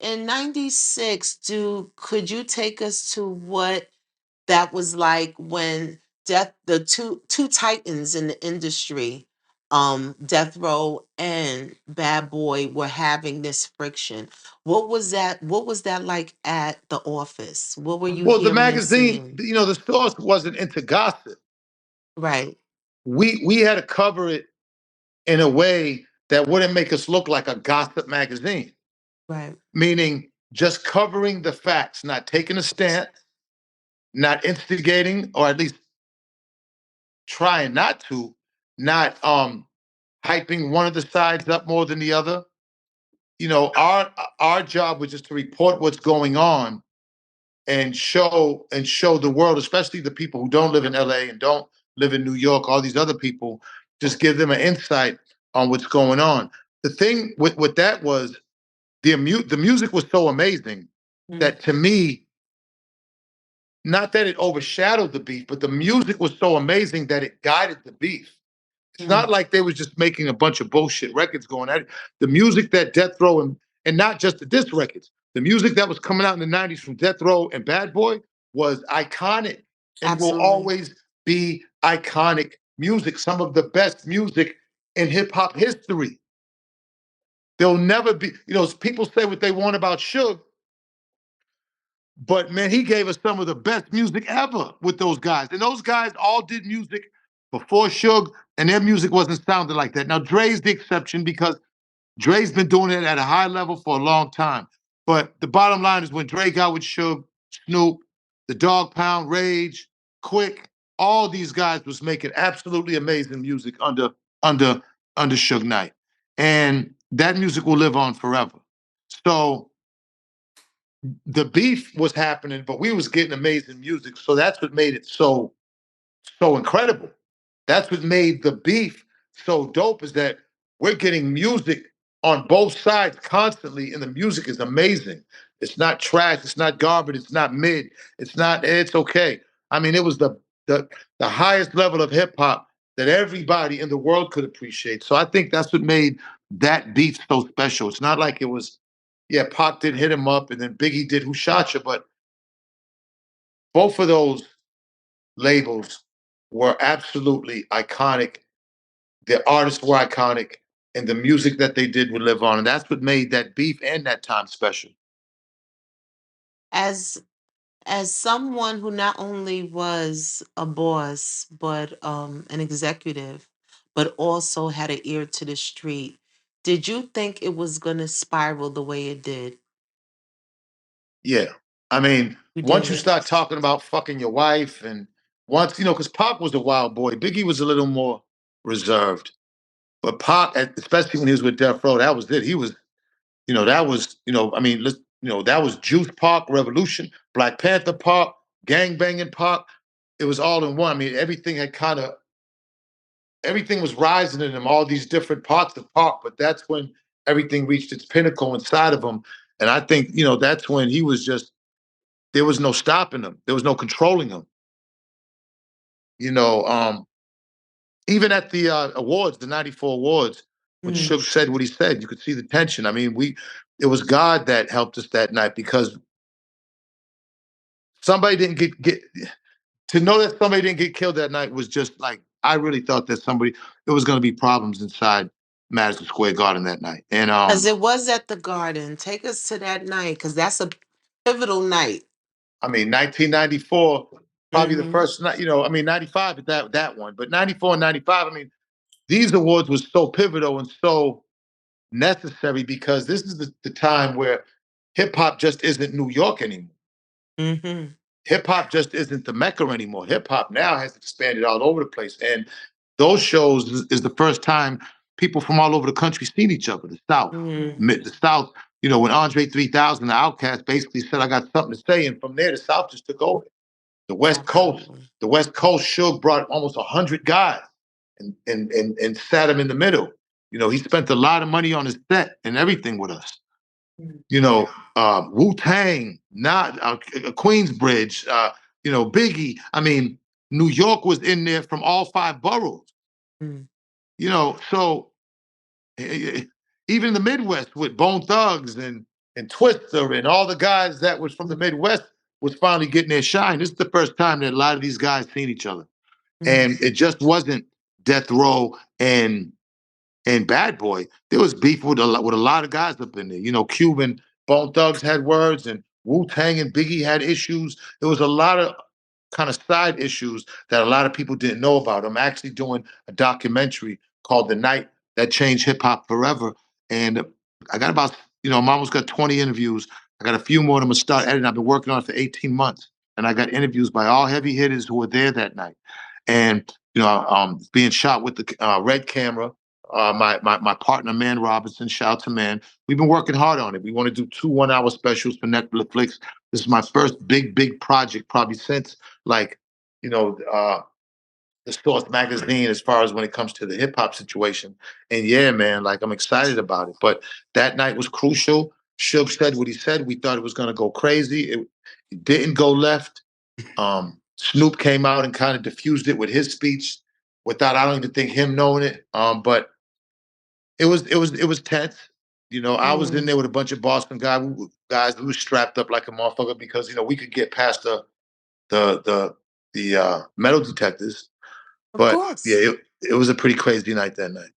in '96, could you take us to what that was like when the two titans in the industry, Death Row and Bad Boy, were having this friction? What was that like at the office? What were you Well, the hearing and magazine, seeing? the source wasn't into gossip. Right, We had to cover it in a way that wouldn't make us look like a gossip magazine, right. meaning just covering the facts, not taking a stance, not instigating, or at least trying not to, not hyping one of the sides up more than the other. Our job was just to report what's going on and show the world, especially the people who don't live in LA and don't live in New York, all these other people, just give them an insight on what's going on. The thing with that was the music was so amazing Mm, that, to me, not that it overshadowed the beef, but the music was so amazing that it guided the beef. It's mm, not like they was just making a bunch of bullshit records going at it. The music that Death Row and not just the diss records, the music that was coming out in the '90s from Death Row and Bad Boy was iconic and will absolutely. always be iconic music. Some of the best music in hip hop history. There'll never be, people say what they want about Suge, but man, he gave us some of the best music ever with those guys. And those guys all did music before Suge, and their music wasn't sounding like that. Now, Dre's the exception because Dre's been doing it at a high level for a long time. But the bottom line is when Dre got with Suge, Snoop, the Dog Pound, Rage, Quick, all these guys was making absolutely amazing music under under Suge Knight. And that music will live on forever. So the beef was happening, but we was getting amazing music. So that's what made it so incredible. That's what made the beef so dope, is that we're getting music on both sides constantly, and the music is amazing. It's not trash, it's not garbage, it's not mid, it's okay. I mean, it was the the highest level of hip hop that everybody in the world could appreciate. So I think that's what made that beat so special. It's not like it was, yeah, Pac did Hit Him Up and then Biggie did Who Shot You, but both of those labels were absolutely iconic. The artists were iconic, and the music that they did would live on. And that's what made that beef and that time special. As as someone who not only was a boss but an executive, but also had an ear to the street, did you think it was going to spiral the way it did? Yeah. I mean, You once you did. start talking about fucking your wife, and once, because Pac was a wild boy, Biggie was a little more reserved. But Pac, especially when he was with Death Row, that was it. He was, that was, I mean, that was Juice Pac, Revolution, Black Panther Pac, Gang Banging Pac. It was all in one. I mean, everything was rising in him, all these different parts of Pac, but that's when everything reached its pinnacle inside of him. And I think, that's when he was just, there was no stopping him. There was no controlling him. You know, um, Even at the awards, the '94 awards, when Mm. Suge said what he said, you could see the tension. I mean, it was God that helped us that night, because somebody didn't get to know that somebody didn't get killed that night was just like, I really thought that it was going to be problems inside Madison Square Garden that night. And Because it was at the Garden. Take us to that night, because that's a pivotal night. I mean, 1994, probably the Hmm. first night. I mean, '95 that one, but '94 and '95. I mean, these awards was so pivotal and so necessary, because this is the time where hip hop just isn't New York anymore. Hmm. Hip hop just isn't the Mecca anymore. Hip hop now has expanded all over the place, and those shows is the first time people from all over the country seen each other. The South, Hmm. the South. When Andre 3000, the Outcast, basically said, "I got something to say," and from there, the South just took over. The West Coast, Absolutely. the West Coast, Suge brought almost 100 guys and sat them in the middle. He spent a lot of money on his set and everything with us. Wu Tang, not Queensbridge, Biggie. I mean, New York was in there from all five boroughs. Mm. So even the Midwest with Bone Thugs and and Twister and all the guys that was from the Midwest was finally getting their shine. This is the first time that a lot of these guys seen each other. Mm. And it just wasn't Death Row and Bad Boy. There was beef with a lot of guys up in there. You know, Cuban Bone Thugs had words, and Wu Tang and Biggie had issues. There was a lot of kind of side issues that a lot of people didn't know about. I'm actually doing a documentary called "The Night That Changed Hip Hop Forever," and I got about I'm almost got 20 interviews. I got a few more. I'm gonna start editing. I've been working on it for 18 months, and I got interviews by all heavy hitters who were there that night, and being shot with the red camera. My partner Man Robinson, shout out to Man. We've been working hard on it. We want to do 2 1-hour specials for Netflix. This is my first big project, probably since like you know the Source magazine, as far as when it comes to the hip hop situation. And yeah, man, like I'm excited about it. But that night was crucial. Suge said what he said. We thought it was going to go crazy. It didn't go left. Snoop came out and kind of diffused it with his speech without, I don't even think, him knowing it. But it was tense. I was in Mm. there with a bunch of Boston guys who was strapped up like a motherfucker because we could get past the metal detectors. Of But yeah, course. it was a pretty crazy night that night.